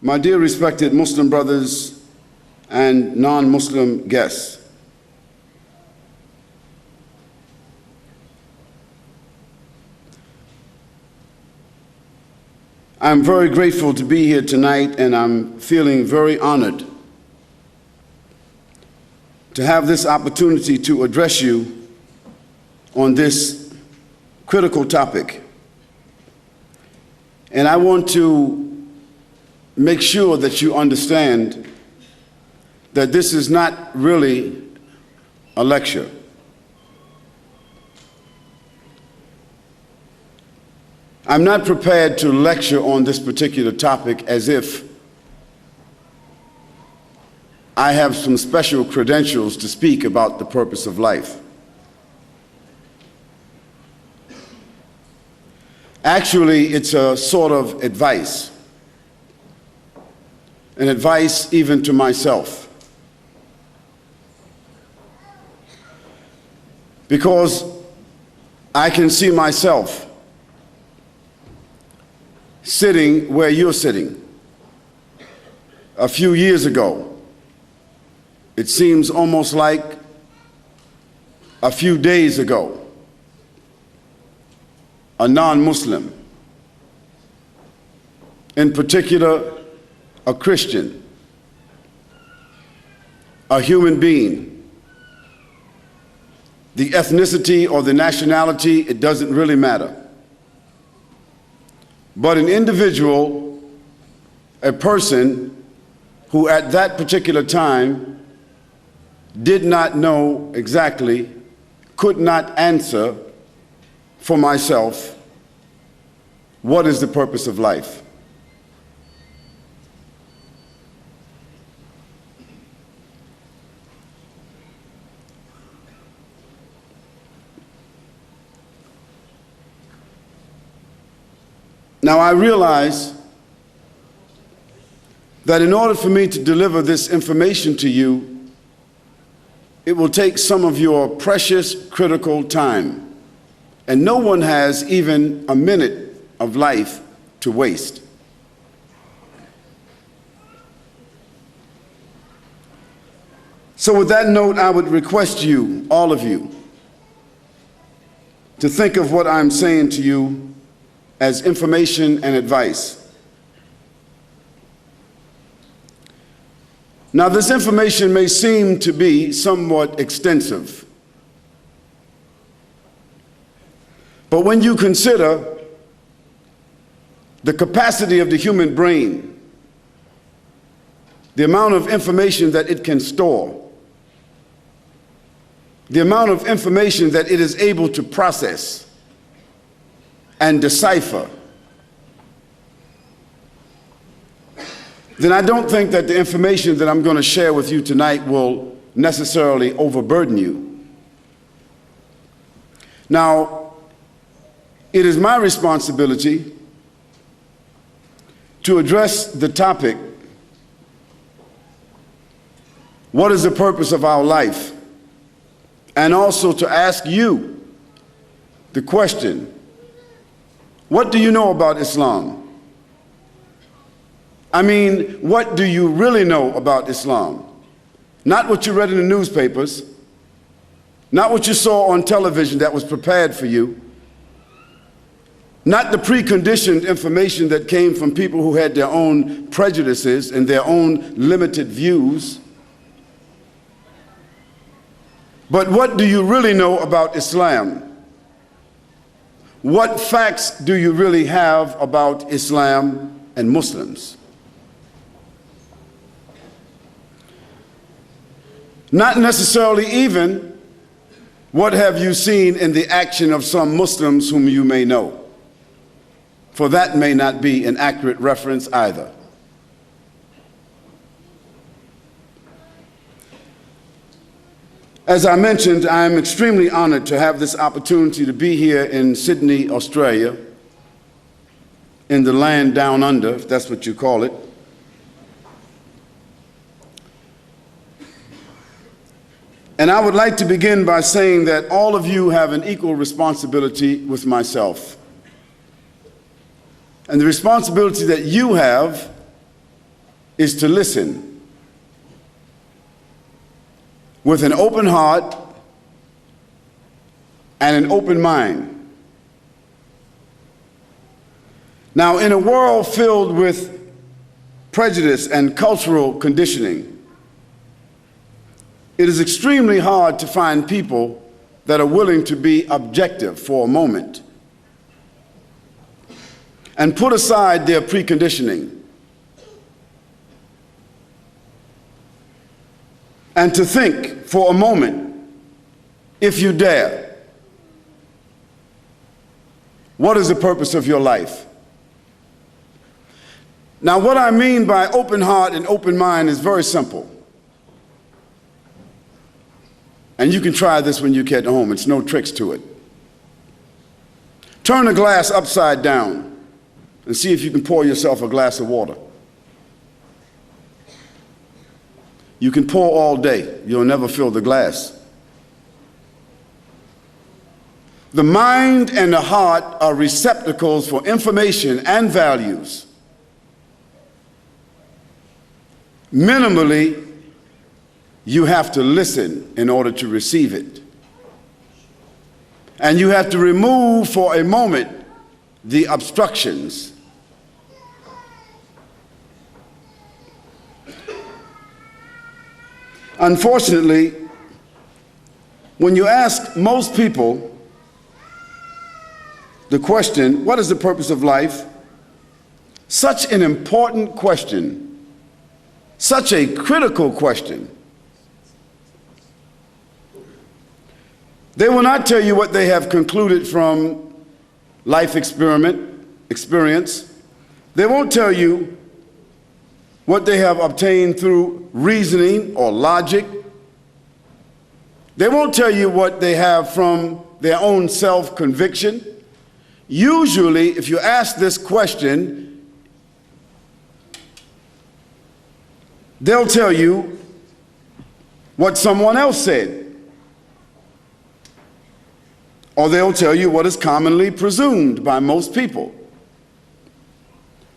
my dear respected Muslim brothers and non-Muslim guests, I'm very grateful to be here tonight, and I'm feeling very honored to have this opportunity to address you on this critical topic. And I want to make sure that you understand that this is not really a lecture. I'm not prepared to lecture on this particular topic as if I have some special credentials to speak about the purpose of life. Actually, it's a sort of advice, an advice even to myself. Because I can see myself sitting where you're sitting. A few years ago, it seems almost like a few days ago, a non-Muslim, in particular a Christian, a human being, the ethnicity or the nationality, it doesn't really matter. But an individual, a person who at that particular time did not know exactly, could not answer for myself, what is the purpose of life? Now, I realize that in order for me to deliver this information to you, it will take some of your precious, critical time. And no one has even a minute of life to waste. So with that note, I would request you, all of you, to think of what I'm saying to you as information and advice. Now, this information may seem to be somewhat extensive, but when you consider the capacity of the human brain, the amount of information that it can store, the amount of information that it is able to process and decipher, then I don't think that the information that I'm going to share with you tonight will necessarily overburden you. Now, it is my responsibility to address the topic, what is the purpose of our life? And also to ask you the question, what do you know about Islam? I mean, what do you really know about Islam? Not what you read in the newspapers, not what you saw on television that was prepared for you, not the preconditioned information that came from people who had their own prejudices and their own limited views. But what do you really know about Islam? What facts do you really have about Islam and Muslims? Not necessarily even what have you seen in the action of some Muslims whom you may know, for that may not be an accurate reference either. As I mentioned, I am extremely honored to have this opportunity to be here in Sydney, Australia, in the land down under, if that's what you call it. And I would like to begin by saying that all of you have an equal responsibility with myself. And the responsibility that you have is to listen with an open heart and an open mind. Now, in a world filled with prejudice and cultural conditioning, it is extremely hard to find people that are willing to be objective for a moment and put aside their preconditioning and to think for a moment, if you dare, what is the purpose of your life? Now, what I mean by open heart and open mind is very simple. And you can try this when you get home. It's no tricks to it. Turn the glass upside down and see if you can pour yourself a glass of water. You can pour all day. You'll never fill the glass. The mind and the heart are receptacles for information and values. Minimally, you have to listen in order to receive it. And you have to remove for a moment the obstructions. Unfortunately, when you ask most people the question, what is the purpose of life? Such an important question, such a critical question. They will not tell you what they have concluded from life experience. They won't tell you what they have obtained through reasoning or logic. They won't tell you what they have from their own self-conviction. Usually, if you ask this question, they'll tell you what someone else said. Or they'll tell you what is commonly presumed by most people.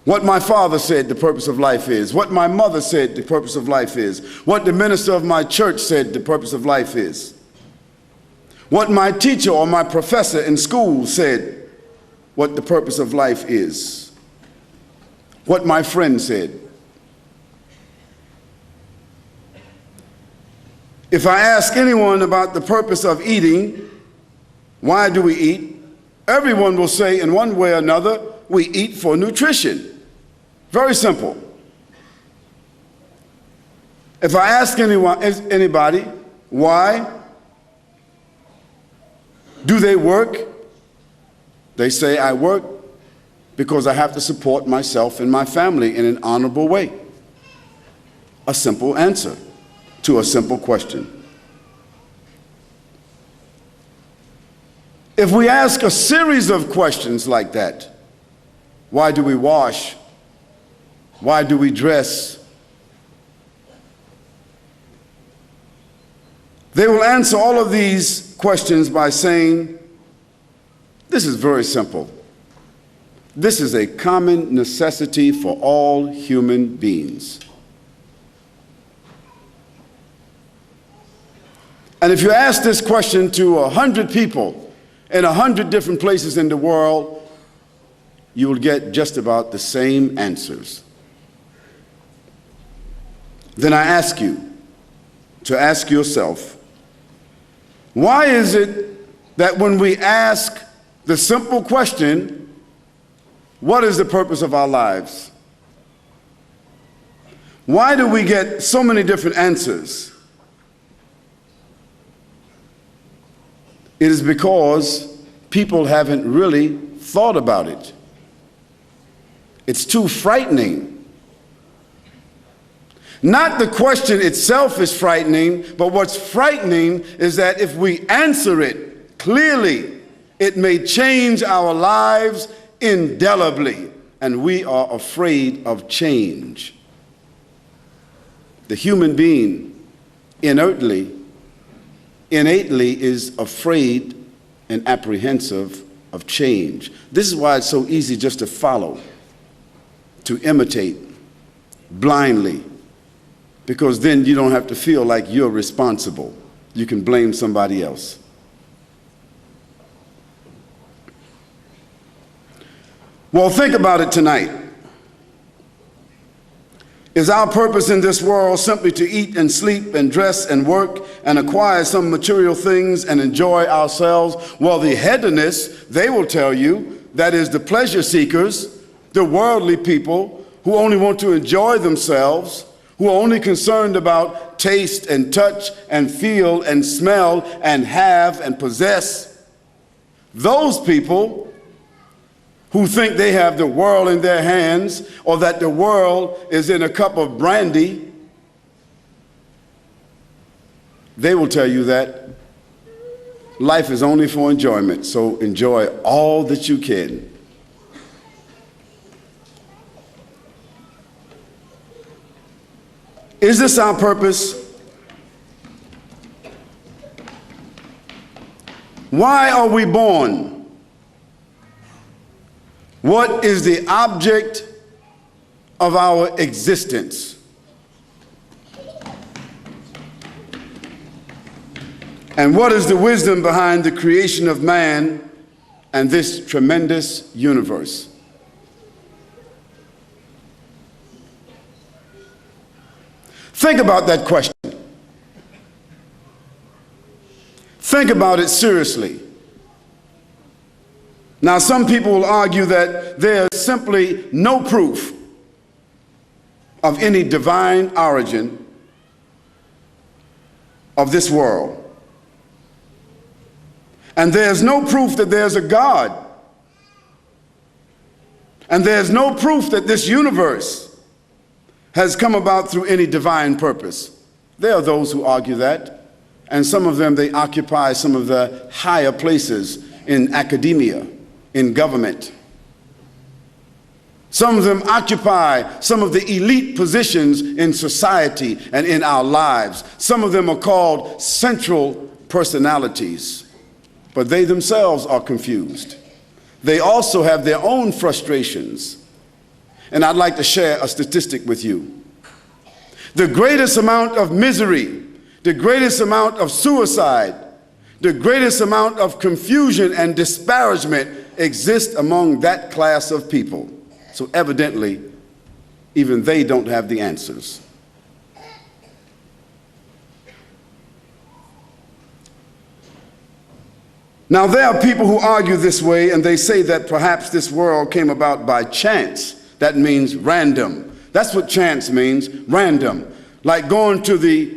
What my father said the purpose of life is, what my mother said the purpose of life is, what the minister of my church said the purpose of life is, what my teacher or my professor in school said what the purpose of life is, what my friend said. If I ask anyone about the purpose of eating, why do we eat? Everyone will say in one way or another, we eat for nutrition. Very simple. If I ask anybody, why do they work? They say, I work because I have to support myself and my family in an honorable way. A simple answer to a simple question. If we ask a series of questions like that, why do we wash? Why do we dress? They will answer all of these questions by saying, this is very simple. This is a common necessity for all human beings. And if you ask this question to 100 people, in 100 different places in the world, you will get just about the same answers. Then I ask you to ask yourself, why is it that when we ask the simple question, what is the purpose of our lives? Why do we get so many different answers? It is because people haven't really thought about it. It's too frightening. Not the question itself is frightening, but what's frightening is that if we answer it clearly, it may change our lives indelibly, and we are afraid of change. The human being innately is afraid and apprehensive of change. This is why it's so easy just to follow, to imitate, blindly, because then you don't have to feel like you're responsible. You can blame somebody else. Well, think about it tonight. Is our purpose in this world simply to eat and sleep and dress and work and acquire some material things and enjoy ourselves? Well, the hedonists, they will tell you, that is the pleasure seekers, the worldly people who only want to enjoy themselves, who are only concerned about taste and touch and feel and smell and have and possess. Those people who think they have the world in their hands, or that the world is in a cup of brandy, they will tell you that life is only for enjoyment, so enjoy all that you can. Is this our purpose? Why are we born? What is the object of our existence? And what is the wisdom behind the creation of man and this tremendous universe? Think about that question. Think about it seriously. Now, some people will argue that there is simply no proof of any divine origin of this world. And there's no proof that there's a God. And there's no proof that this universe has come about through any divine purpose. There are those who argue that, and some of them, they occupy some of the higher places in academia, in government. Some of them occupy some of the elite positions in society and in our lives. Some of them are called central personalities, but they themselves are confused. They also have their own frustrations. And I'd like to share a statistic with you. The greatest amount of misery, the greatest amount of suicide, the greatest amount of confusion and disparagement exist among that class of people. So evidently, even they don't have the answers. Now, there are people who argue this way, and they say that perhaps this world came about by chance. That means random. That's what chance means, random. Like going to the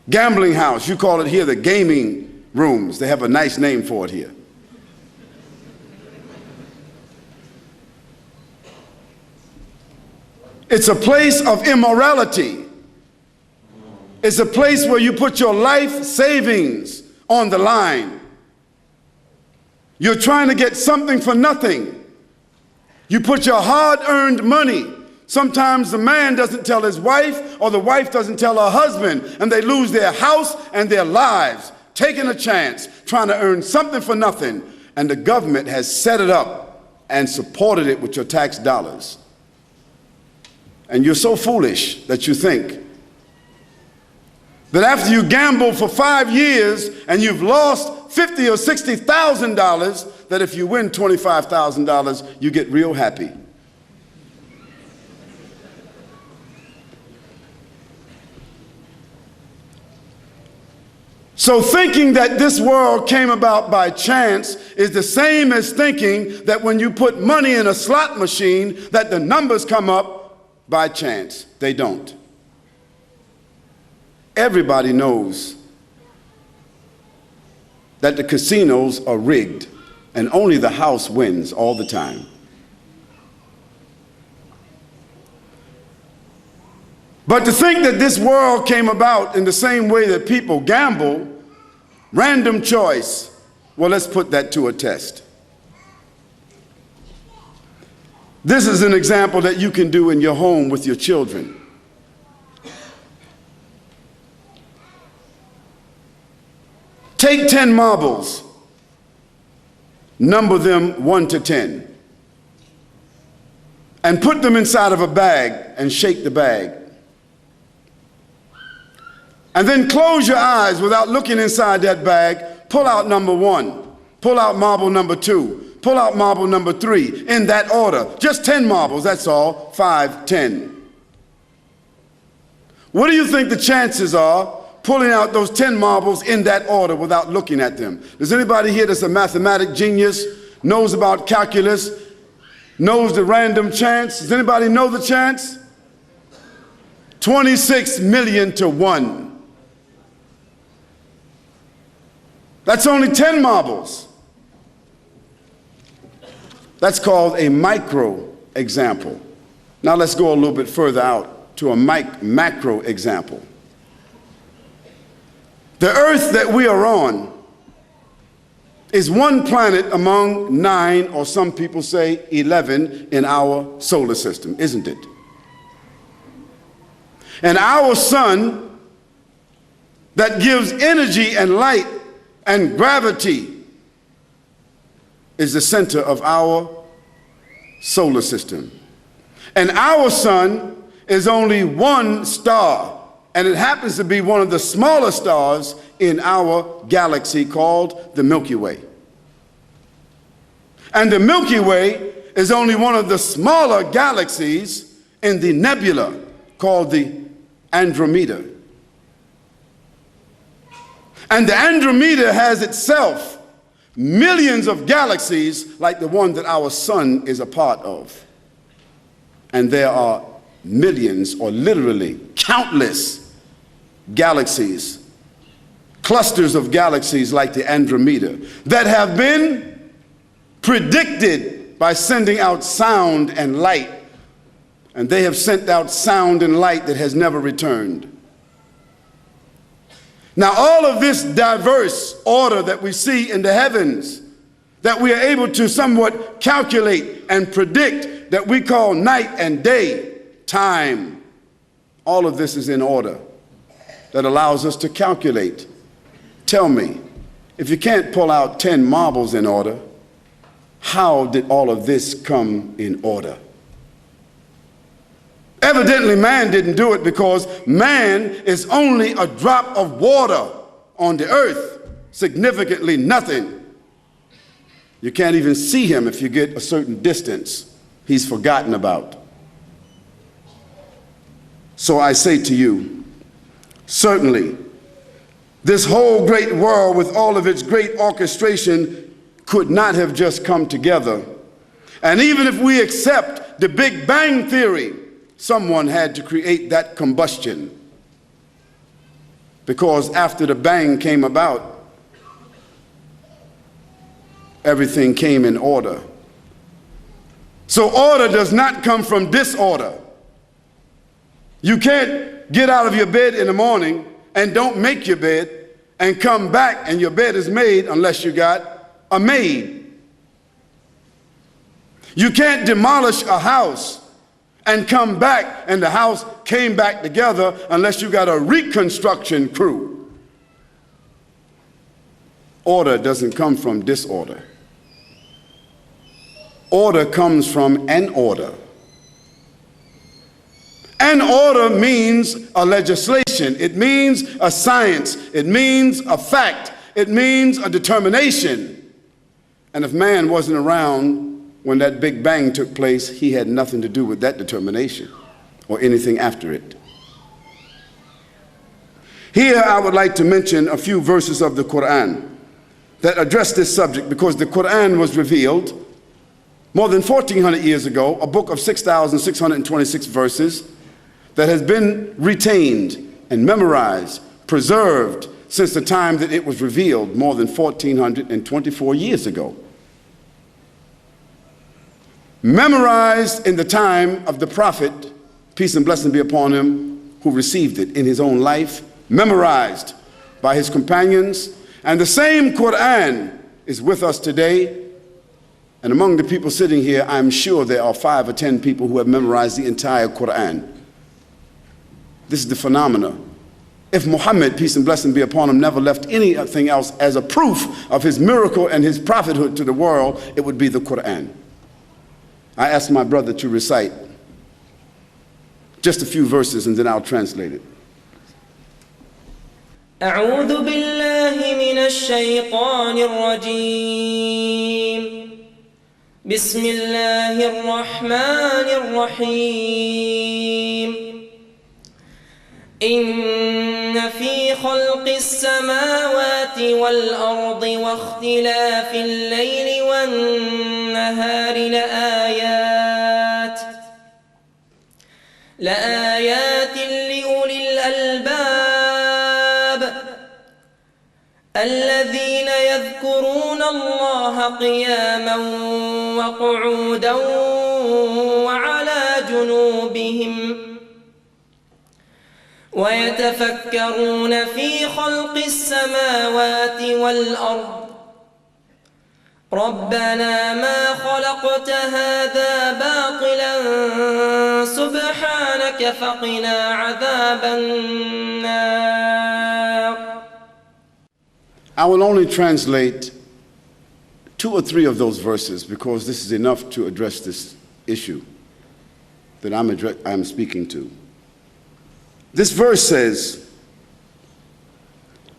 gambling house. You call it here the gaming rooms. They have a nice name for it here. It's a place of immorality. It's a place where you put your life savings on the line. You're trying to get something for nothing. You put your hard-earned money. Sometimes the man doesn't tell his wife, or the wife doesn't tell her husband, and they lose their house and their lives, taking a chance, trying to earn something for nothing. And the government has set it up and supported it with your tax dollars. And you're so foolish that you think that after you gamble for 5 years and you've lost $50,000 or $60,000, that if you win $25,000, you get real happy. So thinking that this world came about by chance is the same as thinking that when you put money in a slot machine that the numbers come up by chance. They don't. Everybody knows that the casinos are rigged and only the house wins all the time. But to think that this world came about in the same way that people gamble, random choice, well, let's put that to a test. This is an example that you can do in your home with your children. Take 10 marbles, number them 1 to 10, and put them inside of a bag and shake the bag. And then close your eyes without looking inside that bag. Pull out number 1. Pull out marble number 2. Pull out marble number 3 in that order. Just 10 marbles, that's all. 5, 10. What do you think the chances are pulling out those 10 marbles in that order without looking at them? Does anybody here that's a mathematic genius, knows about calculus, knows the random chance? Does anybody know the chance? 26 million to 1. That's only 10 marbles. That's called a micro example. Now let's go a little bit further out to a macro example. The earth that we are on is one planet among 9, or some people say 11, in our solar system, isn't it? And our sun that gives energy and light and gravity is the center of our solar system. And our sun is only one star, and it happens to be one of the smaller stars in our galaxy called the Milky Way. And the Milky Way is only one of the smaller galaxies in the nebula called the Andromeda. And the Andromeda has itself millions of galaxies like the one that our sun is a part of. And there are millions, or literally countless galaxies, clusters of galaxies like the Andromeda, that have been predicted by sending out sound and light. And they have sent out sound and light that has never returned. Now, all of this diverse order that we see in the heavens, that we are able to somewhat calculate and predict, that we call night and day, time, all of this is in order that allows us to calculate. Tell me, if you can't pull out 10 marbles in order, how did all of this come in order? Evidently, man didn't do it, because man is only a drop of water on the earth, significantly nothing. You can't even see him if you get a certain distance. He's forgotten about. So I say to you, certainly, this whole great world with all of its great orchestration could not have just come together. And even if we accept the Big Bang Theory, someone had to create that combustion. Because after the bang came about, everything came in order. So order does not come from disorder. You can't get out of your bed in the morning and don't make your bed and come back and your bed is made unless you got a maid. You can't demolish a house and come back and the house came back together unless you got a reconstruction crew. Order doesn't come from disorder. Order comes from an order. An order means a legislation. It means a science. It means a fact. It means a determination. And if man wasn't around when that Big Bang took place, he had nothing to do with that determination or anything after it. Here I would like to mention a few verses of the Quran that address this subject, because the Quran was revealed more than 1,400 years ago, a book of 6,626 verses that has been retained and memorized, preserved since the time that it was revealed more than 1,424 years ago. Memorized in the time of the Prophet, peace and blessing be upon him, who received it in his own life, memorized by his companions, and the same Quran is with us today. And among the people sitting here, I'm sure there are 5 or 10 people who have memorized the entire Quran. This is the phenomena. If Muhammad, peace and blessing be upon him, never left anything else as a proof of his miracle and his prophethood to the world, it would be the Quran. I ask my brother to recite just a few verses and then I'll translate it. أعوذ بالله من الشيطان الرجيم بسم الله الرحمن الرحيم إن في خلق السماوات والأرض واختلاف الليل والنهار لآيات لأولي الألباب الذين يذكرون الله قياما وقعودا وعلى جنوبهم ويتفكرون في خلق السماوات والأرض ربنا ما خلقت هذا باطلا سبحانك فقنا عذاب النار. I will only translate 2 or 3 of those verses because this is enough to address this issue that I'm speaking to. This verse says,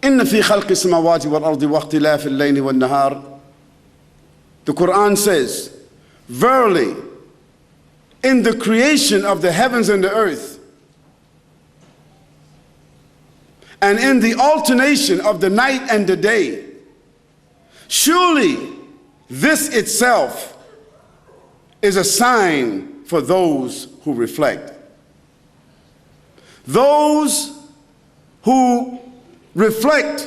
إن في خلق السماوات والأرض واختلاف الليل والنهار. The Quran says, verily, in the creation of the heavens and the earth, and in the alternation of the night and the day, surely this itself is a sign for those who reflect. Those who reflect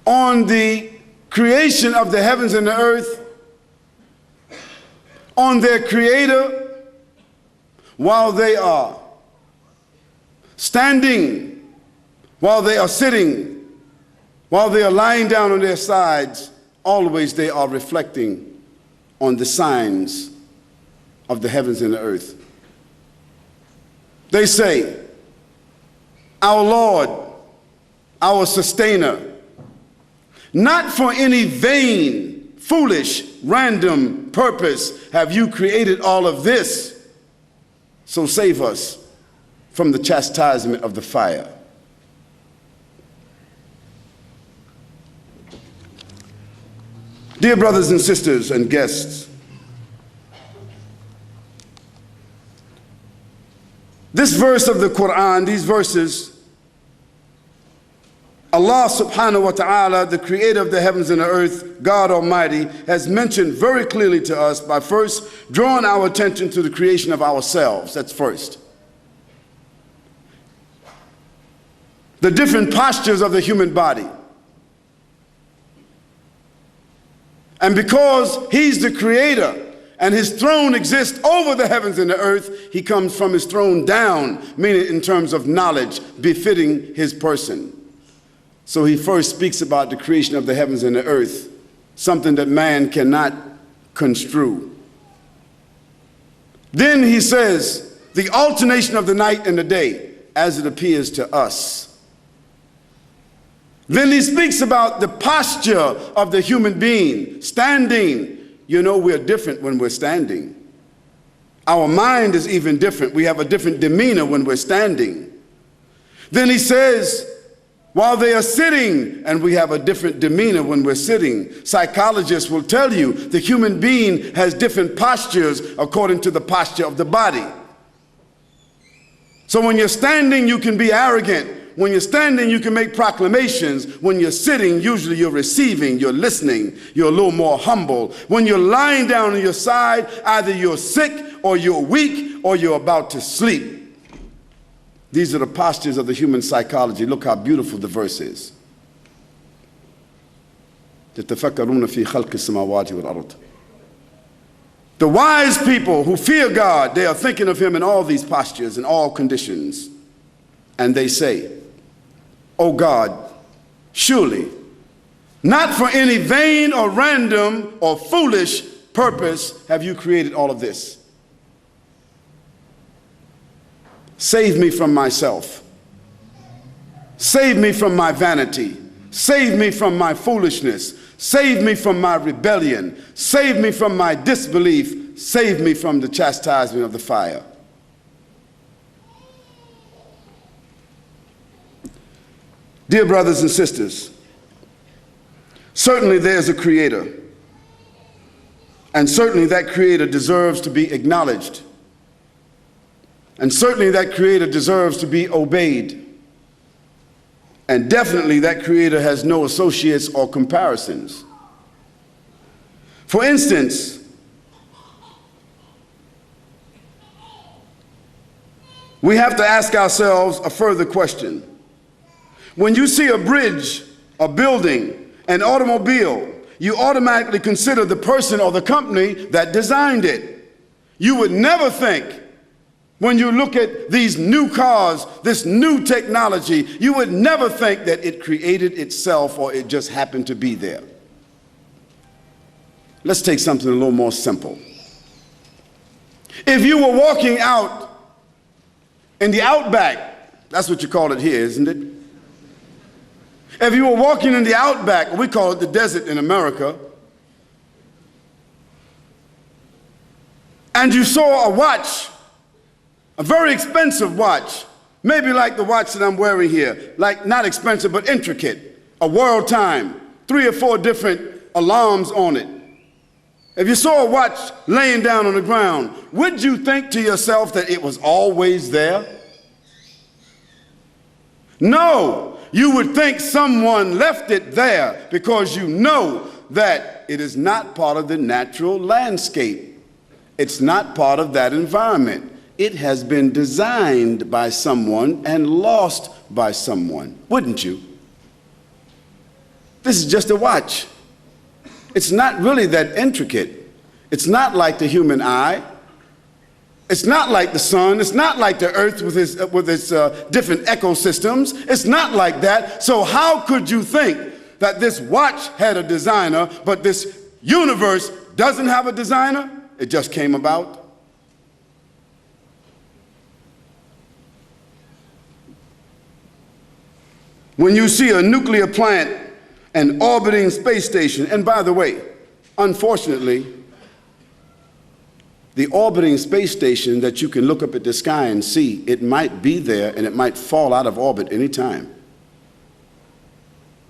on the creation of the heavens and the earth, on their Creator, while they are standing, while they are sitting, while they are lying down on their sides, always they are reflecting on the signs of the heavens and the earth. They say, our Lord, our sustainer, not for any vain, foolish, random purpose have you created all of this, so save us from the chastisement of the fire. Dear brothers and sisters and guests, this verse of the Quran, these verses, Allah subhanahu wa ta'ala, the creator of the heavens and the earth, God Almighty, has mentioned very clearly to us by first drawing our attention to the creation of ourselves. That's first. The different postures of the human body. And because He's the creator and His throne exists over the heavens and the earth, He comes from His throne down, meaning in terms of knowledge befitting His person. So He first speaks about the creation of the heavens and the earth, something that man cannot construe. Then He says, the alternation of the night and the day, as it appears to us. Then He speaks about the posture of the human being, standing. You know, we're different when we're standing. Our mind is even different. We have a different demeanor when we're standing. Then He says, while they are sitting, and we have a different demeanor when we're sitting. Psychologists will tell you the human being has different postures according to the posture of the body. So when you're standing, you can be arrogant. When you're standing, you can make proclamations. When you're sitting, usually you're receiving, you're listening, you're a little more humble. When you're lying down on your side, either you're sick or you're weak or you're about to sleep. These are the postures of the human psychology. Look how beautiful the verse is. يَتَفَكَّرُونَ فِي خَلْقِ السَّمَاوَاتِ وَالْأَرْضِ. The wise people who fear God, they are thinking of Him in all these postures, in all conditions. And they say, O God, surely, not for any vain or random or foolish purpose have you created all of this. Save me from myself. Save me from my vanity. Save me from my foolishness. Save me from my rebellion. Save me from my disbelief. Save me from the chastisement of the fire. Dear brothers and sisters, certainly there's a creator, and certainly that creator deserves to be acknowledged, and certainly that creator deserves to be obeyed, and definitely that creator has no associates or comparisons. For instance, we have to ask ourselves a further question. When you see a bridge, a building, an automobile, you automatically consider the person or the company that designed it. You would never think, when you look at these new cars, this new technology, you would never think that it created itself or it just happened to be there. Let's take something a little more simple. If you were walking out in the outback, that's what you call it here, isn't it? If you were walking in the outback, we call it the desert in America, and you saw a watch, a very expensive watch, maybe like the watch that I'm wearing here, like not expensive but intricate, a world time, 3 or 4 different alarms on it. If you saw a watch laying down on the ground, would you think to yourself that it was always there? No. You would think someone left it there because you know that it is not part of the natural landscape. It's not part of that environment. It has been designed by someone and lost by someone, wouldn't you? This is just a watch. It's not really that intricate. It's not like the human eye. It's not like the sun. It's not like the earth with its different ecosystems. It's not like that. So how could you think that this watch had a designer, but this universe doesn't have a designer? It just came about. When you see a nuclear plant, an orbiting space station, and by the way, unfortunately, the orbiting space station that you can look up at the sky and see, it might be there and it might fall out of orbit any time.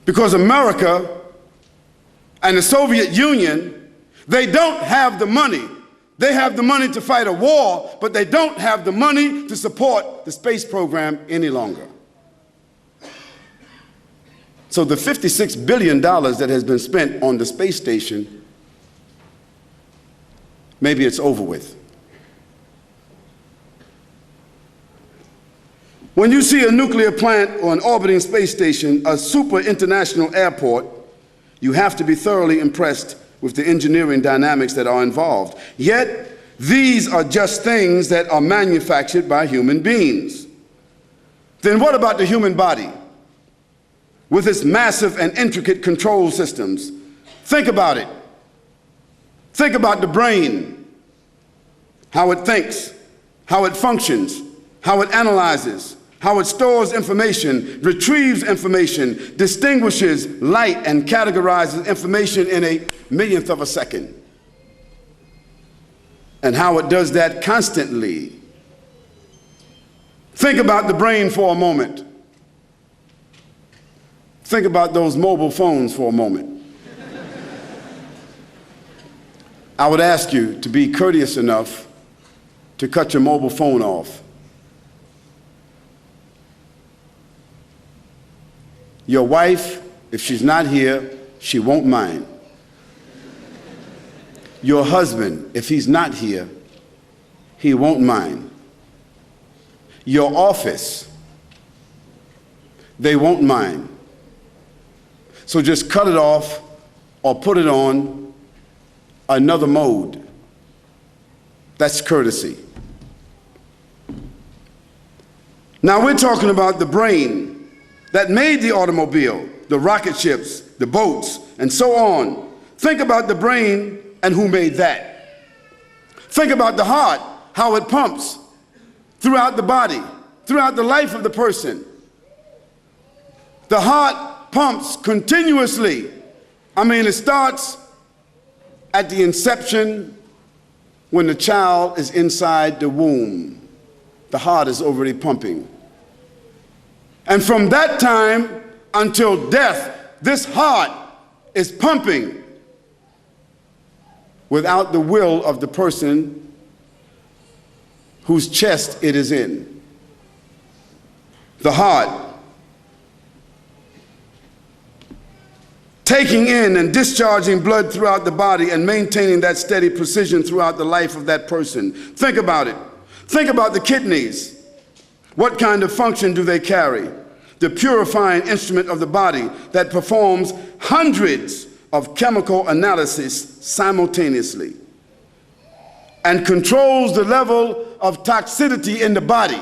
Because America and the Soviet Union, they don't have the money. They have the money to fight a war, but they don't have the money to support the space program any longer. So the $56 billion that has been spent on the space station, maybe it's over with. When you see a nuclear plant or an orbiting space station, a super international airport, you have to be thoroughly impressed with the engineering dynamics that are involved. Yet, these are just things that are manufactured by human beings. Then what about the human body? With its massive and intricate control systems. Think about it. Think about the brain, how it thinks, how it functions, how it analyzes, how it stores information, retrieves information, distinguishes light and categorizes information in a millionth of a second. And how it does that constantly. Think about the brain for a moment. Think about those mobile phones for a moment. I would ask you to be courteous enough to cut your mobile phone off. Your wife, if she's not here, she won't mind. Your husband, if he's not here, he won't mind. Your office, they won't mind. So just cut it off or put it on another mode. That's courtesy. Now we're talking about the brain that made the automobile, the rocket ships, the boats, and so on. Think about the brain and who made that. Think about the heart, how it pumps throughout the body, throughout the life of the person. The heart pumps continuously. I mean, it starts at the inception when the child is inside the womb. The heart is already pumping. And from that time until death, this heart is pumping without the will of the person whose chest it is in. The heart taking in and discharging blood throughout the body and maintaining that steady precision throughout the life of that person. Think about it. Think about the kidneys. What kind of function do they carry? The purifying instrument of the body that performs hundreds of chemical analyses simultaneously and controls the level of toxicity in the body.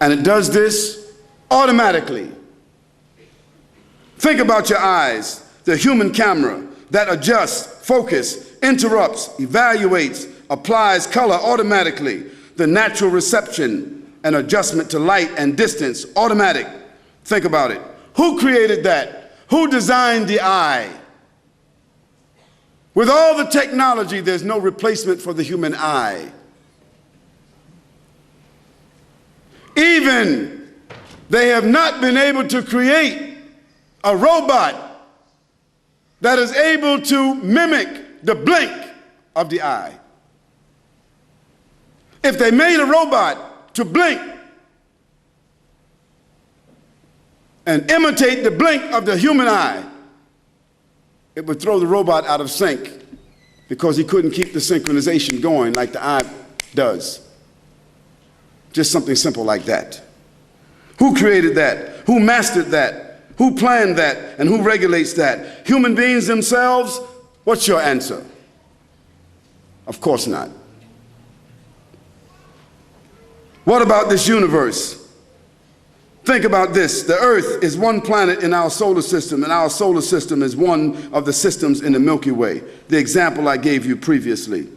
And it does this automatically. Think about your eyes, the human camera that adjusts, focus, interrupts, evaluates, applies color automatically, the natural reception and adjustment to light and distance, automatic. Think about it. Who created that? Who designed the eye? With all the technology, there's no replacement for the human eye. Even they have not been able to create a robot that is able to mimic the blink of the eye. If they made a robot to blink and imitate the blink of the human eye, it would throw the robot out of sync because he couldn't keep the synchronization going like the eye does. Just something simple like that. Who created that? Who mastered that? Who planned that? And who regulates that? Human beings themselves? What's your answer? Of course not. What about this universe? Think about this. The Earth is one planet in our solar system, and our solar system is one of the systems in the Milky Way, the example I gave you previously.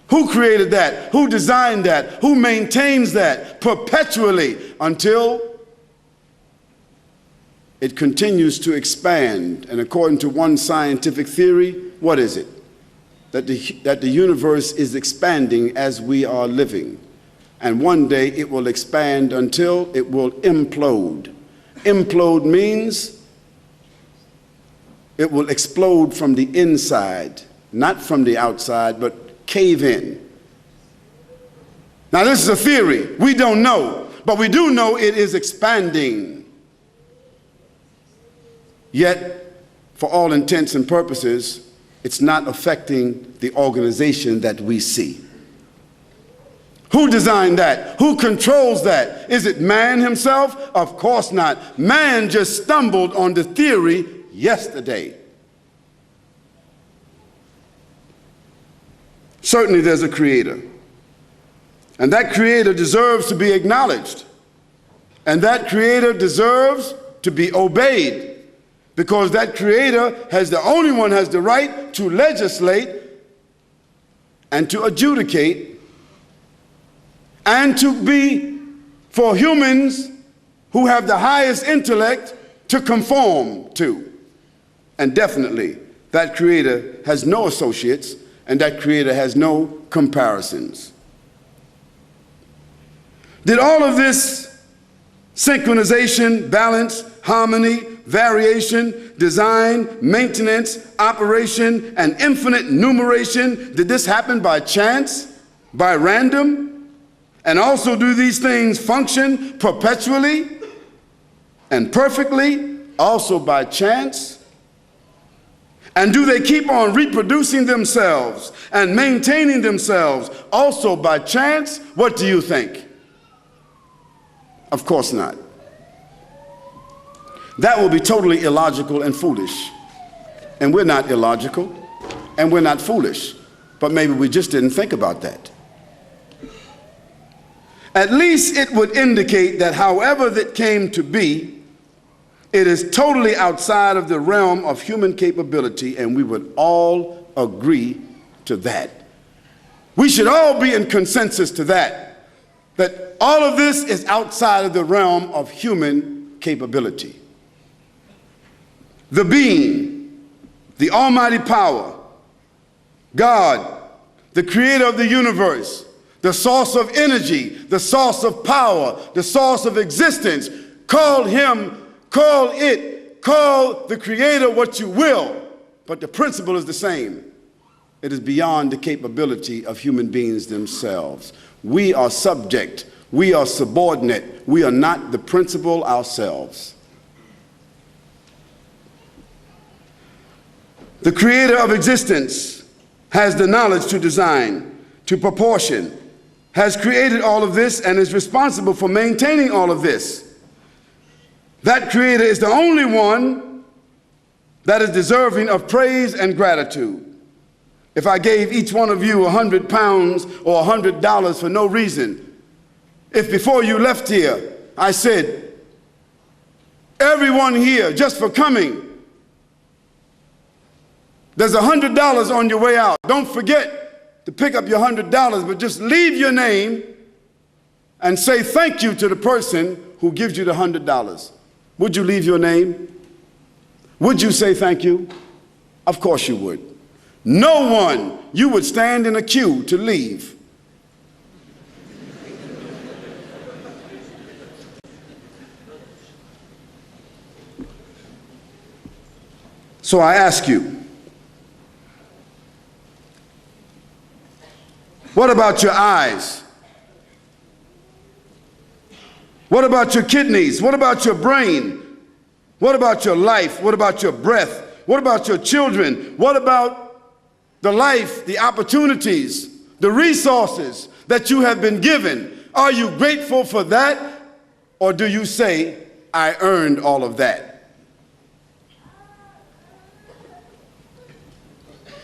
Who created that? Who designed that? Who maintains that perpetually until it continues to expand? And according to one scientific theory, what is it? That the universe is expanding as we are living. And one day it will expand until it will implode. Implode means it will explode from the inside, not from the outside, but cave in. Now this is a theory. We don't know, but we do know it is expanding. Yet, for all intents and purposes, it's not affecting the organization that we see. Who designed that? Who controls that? Is it man himself? Of course not. Man just stumbled on the theory yesterday. Certainly there's a creator. And that creator deserves to be acknowledged. And that creator deserves to be obeyed. Because that creator has the only one has the right to legislate and to adjudicate and to be for humans who have the highest intellect to conform to. And definitely that creator has no associates, and that creator has no comparisons. Did all of this synchronization, balance, harmony, variation, design, maintenance, operation, and infinite numeration, did this happen by chance, by random? And also do these things function perpetually and perfectly, also by chance? And do they keep on reproducing themselves and maintaining themselves also by chance? What do you think? Of course not. That will be totally illogical and foolish. And we're not illogical and we're not foolish, but maybe we just didn't think about that. At least it would indicate that however that came to be, it is totally outside of the realm of human capability, and we would all agree to that. We should all be in consensus to that. that all of this is outside of the realm of human capability. The being, the almighty power, God, the creator of the universe, the source of energy, the source of power, the source of existence, call him, call it, call the creator what you will, but the principle is the same. It is beyond the capability of human beings themselves. We are subject, we are subordinate, we are not the principle ourselves. The creator of existence has the knowledge to design, to proportion, has created all of this and is responsible for maintaining all of this. That creator is the only one that is deserving of praise and gratitude. If I gave each one of you 100 pounds or $100 for no reason, if before you left here I said, everyone here, just for coming, there's $100 on your way out. Don't forget to pick up your $100, but just leave your name and say thank you to the person who gives you the $100. Would you leave your name? Would you say thank you? Of course you would. No one, you would stand in a queue to leave. So I ask you, what about your eyes? What about your kidneys? What about your brain? What about your life? What about your breath? What about your children? What about the life, the opportunities, the resources that you have been given? Are you grateful for that? Or do you say, I earned all of that?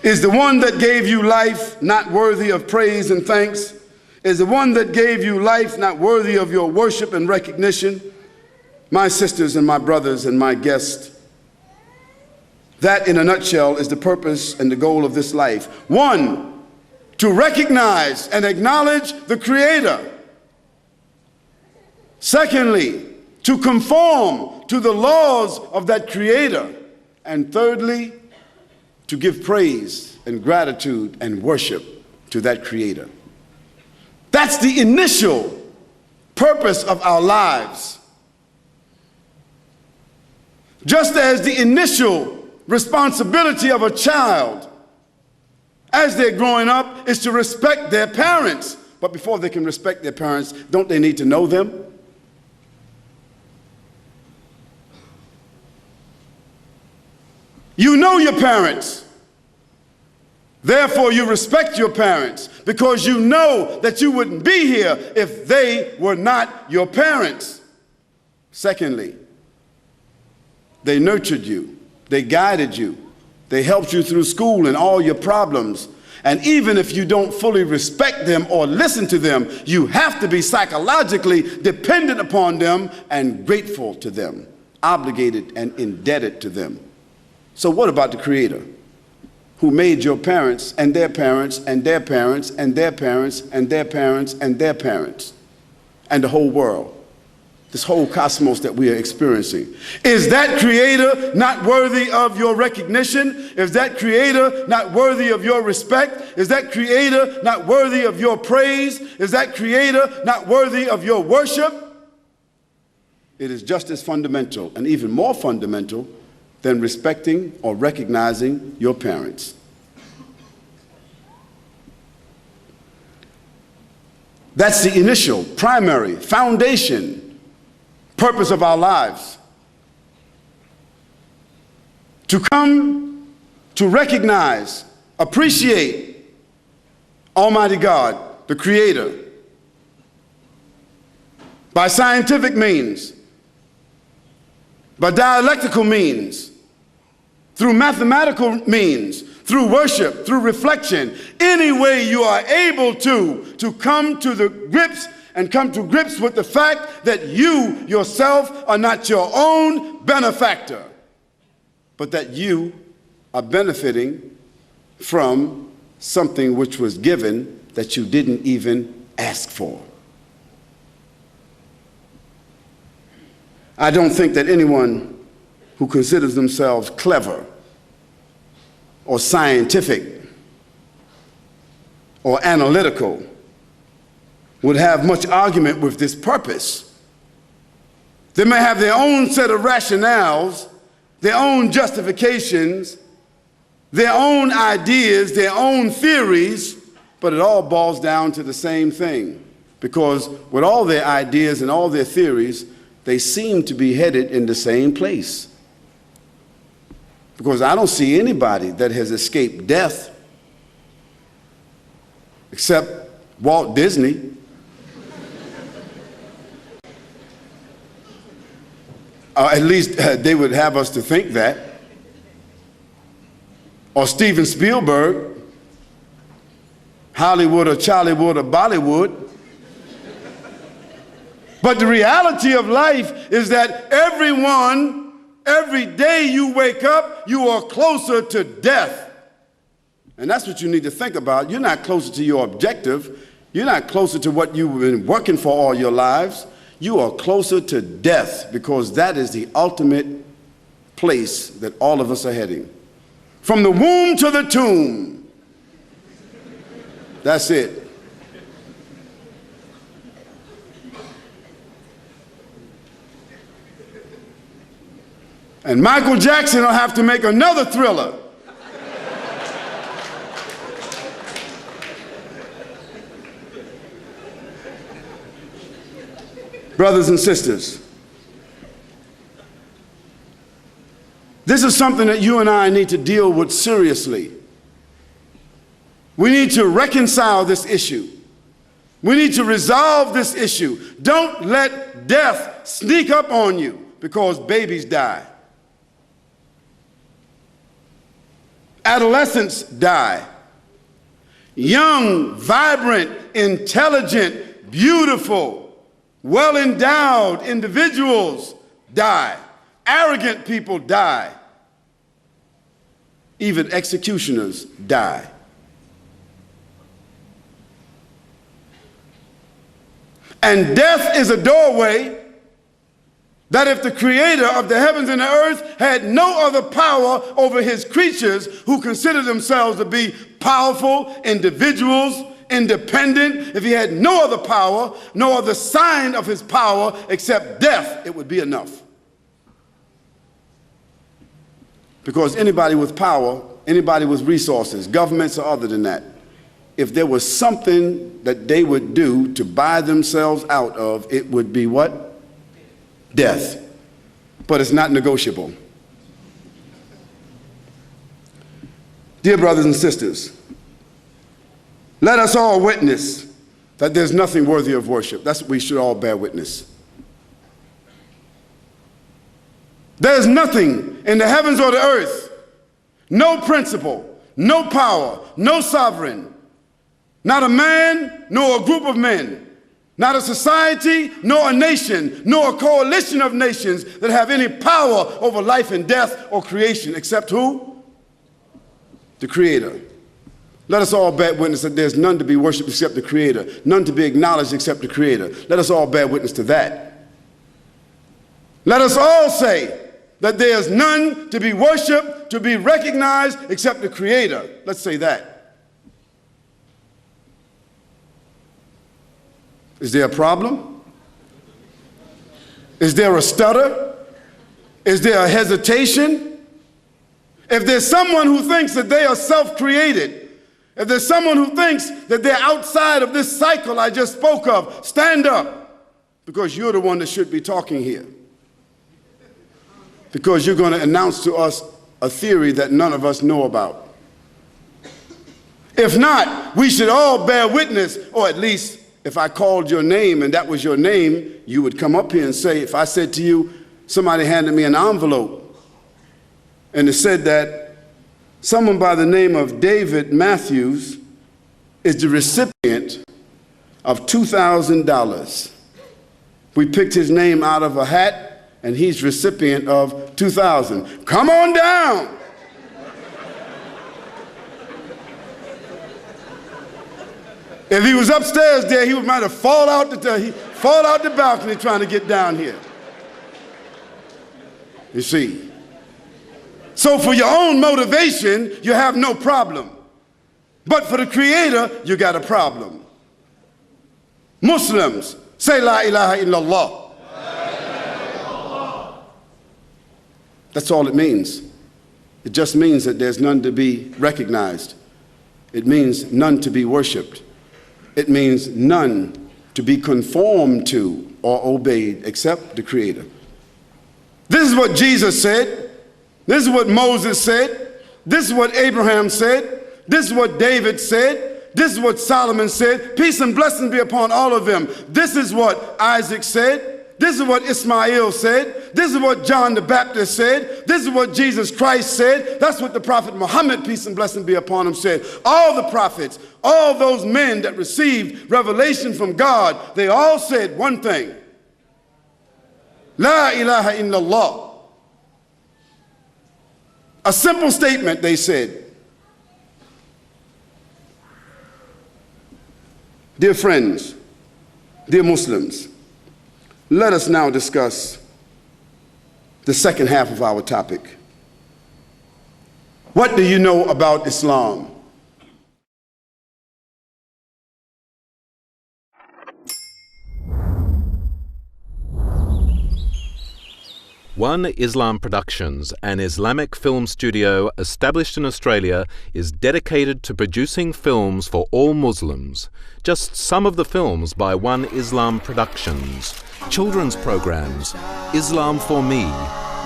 Is the one that gave you life not worthy of praise and thanks? Is the one that gave you life not worthy of your worship and recognition? My sisters and my brothers and my guests, that in a nutshell is the purpose and the goal of this life. One, to recognize and acknowledge the Creator. Secondly, to conform to the laws of that Creator. And thirdly, to give praise and gratitude and worship to that Creator. That's the initial purpose of our lives. Just as the initial responsibility of a child as they're growing up is to respect their parents. But before they can respect their parents, don't they need to know them? You know your parents. Therefore, you respect your parents because you know that you wouldn't be here if they were not your parents. Secondly, they nurtured you. They guided you. They helped you through school and all your problems. And even if you don't fully respect them or listen to them, you have to be psychologically dependent upon them and grateful to them, obligated and indebted to them. So what about the Creator who made your parents and their parents and their parents and their parents and their parents and their parents and the whole world? This whole cosmos that we are experiencing. Is that Creator not worthy of your recognition? Is that Creator not worthy of your respect? Is that Creator not worthy of your praise? Is that Creator not worthy of your worship? It is just as fundamental and even more fundamental than respecting or recognizing your parents. That's the initial, primary, foundation purpose of our lives. To come to recognize, appreciate Almighty God, the Creator, by scientific means, by dialectical means, through mathematical means, through worship, through reflection, any way you are able to come to the grips and come to grips with the fact that you yourself are not your own benefactor, but that you are benefiting from something which was given that you didn't even ask for. I don't think that anyone who considers themselves clever or scientific or analytical would have much argument with this purpose. They may have their own set of rationales, their own justifications, their own ideas, their own theories, but it all boils down to the same thing. Because with all their ideas and all their theories, they seem to be headed in the same place. Because I don't see anybody that has escaped death except Walt Disney. At least they would have us to think that. Or Steven Spielberg, Hollywood or Charliewood or Bollywood. But the reality of life is that every day you wake up, you are closer to death. And that's what you need to think about. You're not closer to your objective. You're not closer to what you've been working for all your lives. You are closer to death, because that is the ultimate place that all of us are heading. From the womb to the tomb. That's it. And Michael Jackson will have to make another Thriller. Brothers and sisters, this is something that you and I need to deal with seriously. We need to reconcile this issue. We need to resolve this issue. Don't let death sneak up on you because babies die. Adolescents die. Young, vibrant, intelligent, beautiful, well-endowed individuals die. Arrogant people die. Even executioners die. And death is a doorway that if the creator of the heavens and the earth had no other power over his creatures who consider themselves to be powerful individuals, independent, if he had no other power, no other sign of his power except death, it would be enough. Because anybody with power, anybody with resources, governments or other than that, if there was something that they would do to buy themselves out of, it would be what? Death. But it's not negotiable. Dear brothers and sisters, let us all witness that there's nothing worthy of worship. That's what we should all bear witness. There's nothing in the heavens or the earth, no principle, no power, no sovereign, not a man nor a group of men, not a society nor a nation, nor a coalition of nations that have any power over life and death or creation, except who? The Creator. Let us all bear witness that there's none to be worshipped except the Creator, none to be acknowledged except the Creator. Let us all bear witness to that. Let us all say that there's none to be worshipped, to be recognized except the Creator. Let's say that. Is there a problem? Is there a stutter? Is there a hesitation? If there's someone who thinks that they are self-created, if there's someone who thinks that they're outside of this cycle I just spoke of, stand up, because you're the one that should be talking here. Because you're going to announce to us a theory that none of us know about. If not, we should all bear witness, or at least if I called your name and that was your name, you would come up here and say, if I said to you, somebody handed me an envelope and it said that someone by the name of David Matthews is the recipient of $2,000. We picked his name out of a hat and he's recipient of $2,000. Come on down. If he was upstairs there, he might have fall out the balcony trying to get down here. You see. So for your own motivation, you have no problem. But for the Creator, you got a problem. Muslims, say La ilaha illallah. That's all it means. It just means that there's none to be recognized. It means none to be worshiped. It means none to be conformed to or obeyed except the Creator. This is what Jesus said. This is what Moses said. This is what Abraham said. This is what David said. This is what Solomon said. Peace and blessings be upon all of them. This is what Isaac said. This is what Ismail said. This is what John the Baptist said. This is what Jesus Christ said. That's what the Prophet Muhammad, peace and blessings be upon him, said. All the prophets, all those men that received revelation from God, they all said one thing. La ilaha illallah. A simple statement, they said. Dear friends, dear Muslims, let us now discuss the second half of our topic. What do you know about Islam? One Islam Productions, an Islamic film studio established in Australia, is dedicated to producing films for all Muslims. Just some of the films by One Islam Productions: children's programs, Islam for Me,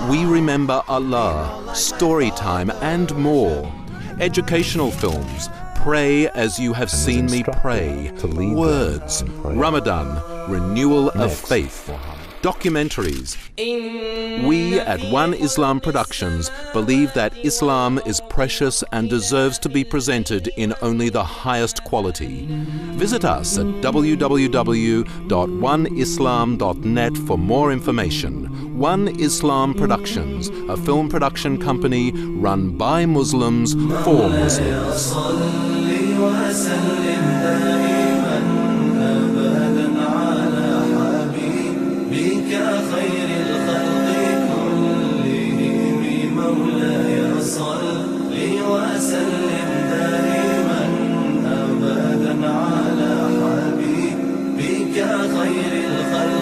We Remember Allah, Storytime, and more. Educational films, Pray as You Have Seen Me Pray, Words, Ramadan, Renewal of Faith. Documentaries. We at One Islam Productions believe that Islam is precious and deserves to be presented in only the highest quality. Visit us at www.oneislam.net for more information. One Islam Productions, a film production company run by Muslims for Muslims. خير الخلق